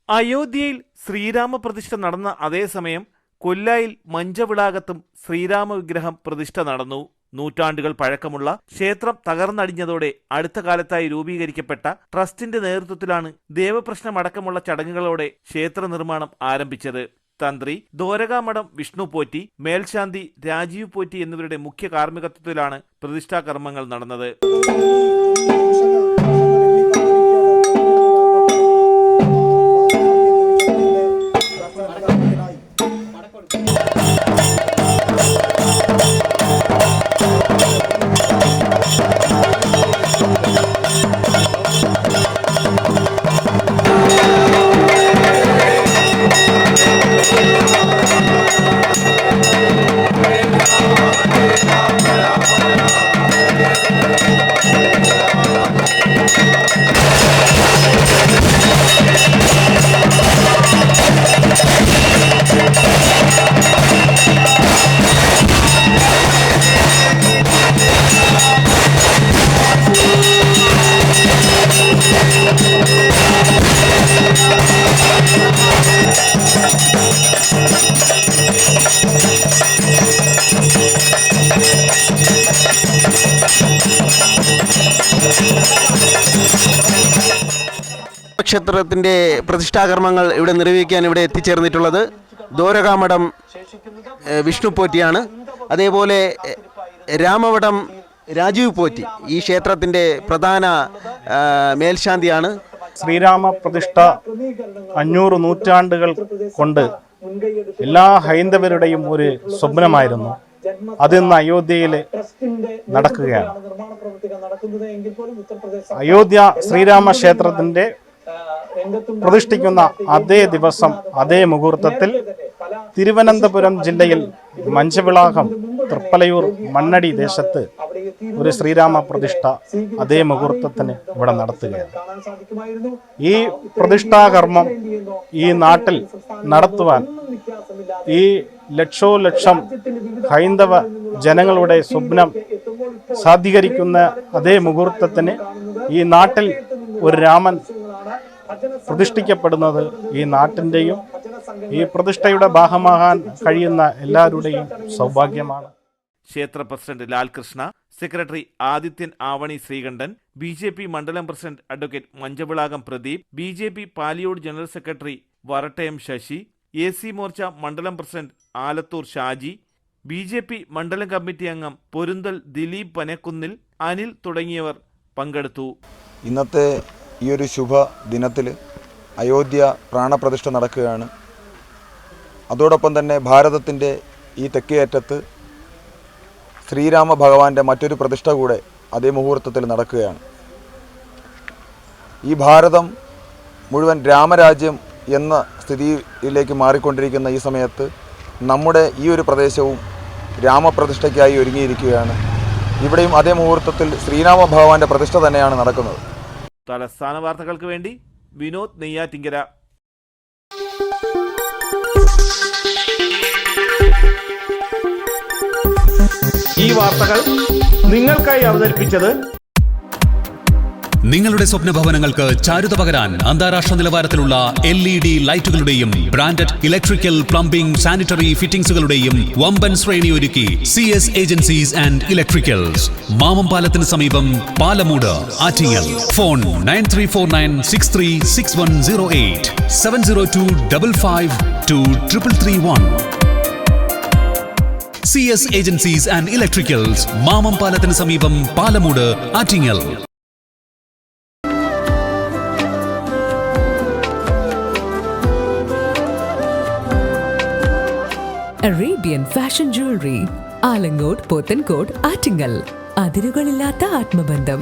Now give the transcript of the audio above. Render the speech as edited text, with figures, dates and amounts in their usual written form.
അയോധ്യയിൽ ശ്രീരാമപ്രതിഷ്ഠ നടന്ന അതേസമയം കൊല്ലായിൽ മഞ്ചവിളാകത്തും ശ്രീരാമ വിഗ്രഹം പ്രതിഷ്ഠ നടന്നു. നൂറ്റാണ്ടുകൾ പഴക്കമുള്ള ക്ഷേത്രം തകർന്നടിഞ്ഞതോടെ അടുത്ത കാലത്തായി രൂപീകരിക്കപ്പെട്ട ട്രസ്റ്റിന്റെ നേതൃത്വത്തിലാണ് ദേവപ്രശ്നമടക്കമുള്ള ചടങ്ങുകളോടെ ക്ഷേത്ര നിർമ്മാണം ആരംഭിച്ചത്. തന്ത്രി ദ്വാരകാമഠം വിഷ്ണു പോറ്റി, മേൽശാന്തി രാജീവ് പോറ്റി എന്നിവരുടെ മുഖ്യ കാർമ്മികത്വത്തിലാണ് പ്രതിഷ്ഠാ കർമ്മങ്ങൾ നടന്നത്. ക്ഷേത്രത്തിൻ്റെ പ്രതിഷ്ഠാകർമ്മങ്ങൾ ഇവിടെ നിർവഹിക്കാൻ ഇവിടെ എത്തിച്ചേർന്നിട്ടുള്ളത് ദ്വാരകാമഠം വിഷ്ണു പോറ്റിയാണ്. അതേപോലെ രാമവഠം രാജീവ് പോറ്റി ഈ ക്ഷേത്രത്തിൻ്റെ പ്രധാന മേൽശാന്തിയാണ്. ശ്രീരാമ പ്രതിഷ്ഠ 500 നൂറ്റാണ്ടുകൾ കൊണ്ട് എല്ലാ ഹൈന്ദവരുടെയും ഒരു സ്വപ്നമായിരുന്നു. അതിന്ന് അയോധ്യയിൽ നടക്കുകയാണ്. അയോധ്യ ശ്രീരാമ ക്ഷേത്രത്തിന്റെ പ്രതിഷ്ഠിക്കുന്ന അതേ ദിവസം അതേ മുഹൂർത്തത്തിൽ തിരുവനന്തപുരം ജില്ലയിൽ മഞ്ചവിളാകം തൃപ്പലയൂർ മണ്ണടി ദേശത്ത് ഒരു ശ്രീരാമ പ്രതിഷ്ഠ അതേ മുഹൂർത്തത്തിന് ഇവിടെ നടത്തുകയാണ്. ഈ പ്രതിഷ്ഠാകർമ്മം ഈ നാട്ടിൽ നടത്തുവാൻ ഈ ലക്ഷോലക്ഷം ഹൈന്ദവ ജനങ്ങളുടെ സ്വപ്നം സാധീകരിക്കുന്ന അതേ മുഹൂർത്തത്തിന് ഈ നാട്ടിൽ ഒരു രാമൻ പ്രതിഷ്ഠിക്കപ്പെടുന്നത് ഈ നാട്ടിൻ്റെയും ഈ പ്രതിഷ്ഠയുടെ ഭാഗമാകാൻ കഴിയുന്ന എല്ലാവരുടെയും സൗഭാഗ്യമാണ്. ക്ഷേത്ര president Lalkrishna, secretary Adithyan Avani Sreekantan, BJP മണ്ഡലം president advocate Manchavilakam Pradeep, BJP Paliyode general secretary Varattayam Sasi, AC Morcha മണ്ഡലം പ്രസിഡന്റ് ആലത്തൂർ ഷാജി, BJP മണ്ഡലം കമ്മിറ്റി അംഗം പൊരുന്തൽ ദിലീപ് പനക്കുന്നിൽ, അനിൽ തുടങ്ങിയവർ പങ്കെടുത്തു. ഇന്നത്തെ ഈ ഒരു ശുഭ ദിനത്തിൽ അയോധ്യ പ്രാണപ്രതിഷ്ഠ നടക്കുകയാണ്. അതോടൊപ്പം തന്നെ ഭാരതത്തിൻ്റെ ഈ തെക്കേയറ്റത്ത് ശ്രീരാമ ഭഗവാന്റെ മറ്റൊരു പ്രതിഷ്ഠ കൂടെ അതേ മുഹൂർത്തത്തിൽ നടക്കുകയാണ്. ഈ ഭാരതം മുഴുവൻ രാമരാജ്യം എന്ന സ്ഥിതിയിലേക്ക് മാറിക്കൊണ്ടിരിക്കുന്ന ഈ സമയത്ത് നമ്മുടെ ഈ ഒരു പ്രദേശവും രാമപ്രതിഷ്ഠയ്ക്കായി ഒരുങ്ങിയിരിക്കുകയാണ്. ഇവിടെയും അതേ മുഹൂർത്തത്തിൽ ശ്രീരാമ ഭഗവാന്റെ പ്രതിഷ്ഠ തന്നെയാണ് നടക്കുന്നത്. തലസ്ഥാന വാർത്തകൾക്ക് വേണ്ടി വിനോദ് നെയ്യാറ്റിങ്കര. ഈ വാർത്തകൾ നിങ്ങൾക്കായി അവതരിപ്പിച്ചത് നിങ്ങളുടെ സ്വപ്ന ഭവനങ്ങൾക്ക് ചാരുത പകരാൻ അന്താരാഷ്ട്ര നിലവാരത്തിലുള്ള LED ലൈറ്റുകളുടെയും ബ്രാൻഡഡ് ഇലക്ട്രിക്കൽ, പ്ലംബിംഗ്, സാനിറ്ററി ഫിറ്റിംഗ്സുകളുടെയും വമ്പൻ ശ്രേണി ഒരുക്കി CS ഏജൻസീസ് ആൻഡ് ഇലക്ട്രിക്കൽസ്, മാമംപാലത്തിന് സമീപം, Palamood, Attingal. Phone 9349636108 702552331. CS agencies and electricals, മാമംപാലത്തിന് സമീപം, Palamood, Attingal. Arabian Fashion Jewelry, Alankode, Pothencode, Attingal. അതിരുകളില്ലാത്ത ആത്മബന്ധം.